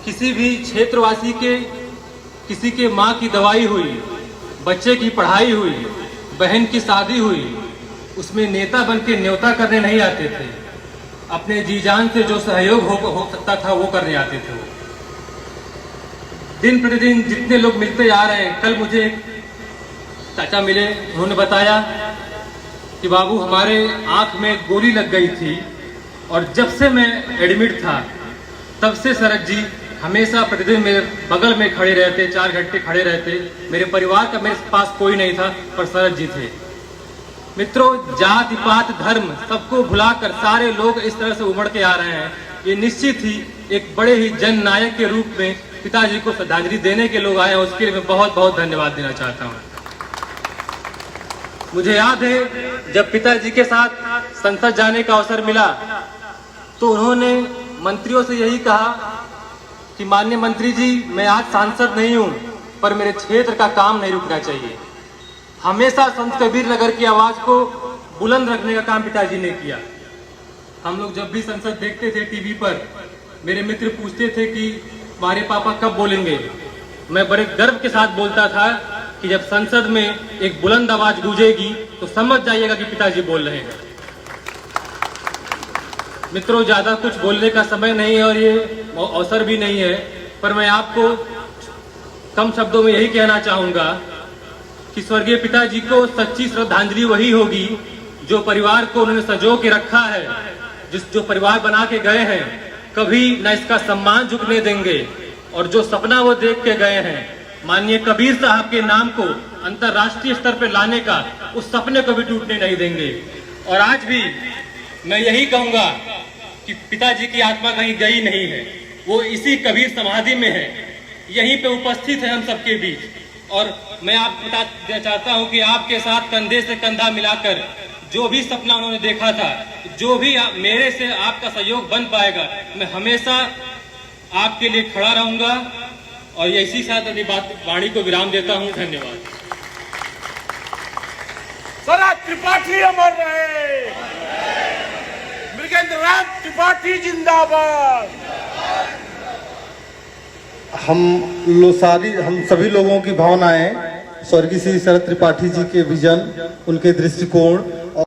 किसी भी क्षेत्रवासी के, किसी के माँ की दवाई हुई, बच्चे की पढ़ाई हुई, बहन की शादी हुई, उसमें नेता बन के न्योता करने नहीं आते थे। अपने जी जान से जो सहयोग हो सकता था वो करने आते थे। दिन प्रतिदिन जितने लोग मिलते आ रहे हैं, कल मुझे एक चाचा मिले, उन्होंने बताया कि बाबू हमारे आंख में गोली लग गई थी और जब से मैं एडमिट था तब से शरद जी हमेशा प्रतिदिन मेरे बगल में खड़े रहते, 4 घंटे खड़े रहते। मेरे परिवार का मेरे पास कोई नहीं था, पर शरद जी थे। मित्रों, जाति पात धर्म सबको भुलाकर सारे लोग इस तरह से उमड़ के आ रहे हैं। ये निश्चित ही एक बड़े ही जन नायक के रूप में पिताजी को श्रद्धांजलि देने के लोग आए हैं। उसके लिए मैं बहुत बहुत धन्यवाद देना चाहता हूँ। मुझे याद है जब पिताजी के साथ संसद जाने का अवसर मिला तो उन्होंने मंत्रियों से यही कहा कि माननीय मंत्री जी, मैं आज सांसद नहीं हूं, पर मेरे क्षेत्र का काम नहीं रुकना चाहिए। हमेशा संत कबीर नगर की आवाज को बुलंद रखने का काम पिताजी ने किया। हम लोग जब भी संसद देखते थे टीवी पर, मेरे मित्र पूछते थे कि तुम्हारे पापा कब बोलेंगे। मैं बड़े गर्व के साथ बोलता था कि जब संसद में एक बुलंद आवाज गूंजेगी तो समझ जाइएगा कि पिताजी बोल रहे हैं। मित्रों, ज्यादा कुछ बोलने का समय नहीं है और ये अवसर भी नहीं है, पर मैं आपको कम शब्दों में यही कहना चाहूंगा कि स्वर्गीय पिताजी को सच्ची श्रद्धांजलि वही होगी जो परिवार को उन्होंने संजो के रखा है, जो परिवार बना के गए हैं, कभी न इसका सम्मान झुकने देंगे। और जो सपना वो देख के गए हैं माननीय कबीर साहब के नाम को अंतर्राष्ट्रीय स्तर पर लाने का, उस सपने को भी टूटने नहीं देंगे। और आज भी मैं यही कहूंगा कि पिताजी की आत्मा कहीं गई नहीं है, वो इसी कबीर समाधि में है, यहीं पे उपस्थित है हम सबके बीच। और मैं आपको बता चाहता हूं कि आपके साथ कंधे से कंधा मिलाकर जो भी सपना उन्होंने देखा था, जो भी मेरे से आपका सहयोग बन पाएगा, मैं हमेशा आपके लिए खड़ा रहूंगा। और इसी साथ अपनी वाणी को विराम देता हूं। धन्यवाद। शरद त्रिपाठी अमर रहे, मृगेंद्र राम त्रिपाठी जिंदाबाद। हम सभी लोगों की भावनाएं स्वर्गीय श्री शरद त्रिपाठी जी के विजन, उनके दृष्टिकोण